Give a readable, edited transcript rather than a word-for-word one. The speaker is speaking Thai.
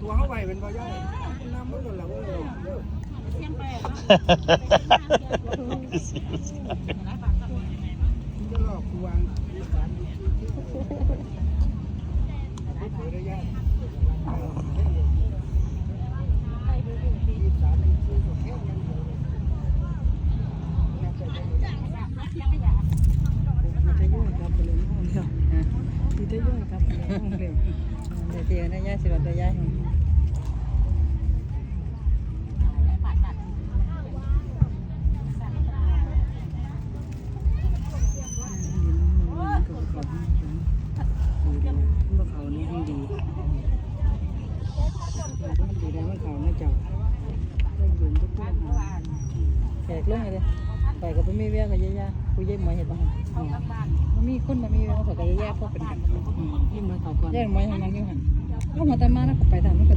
ตัวเข้าไปเป็นบ่ย่อยน้ำมันหล่นแล้วจะหลอกวางระยะเดี๋ยวนะย่าสิวันตัวย่าเขานี่ให้ดีได้ว่าเขาไม่จับได้ยืนทุกคนแขกเรื่องอะไรไปกับพี่มีเวียกับย่าผู้ยิ่งมาเห็นบ้างมันมีคนมามีเวียกับย่าก็เป็นกันยิ่งมาเขาก่อนย่ามาอย่างนั้นอยู่หันก็มาแต่มานะไปทางนั้นก็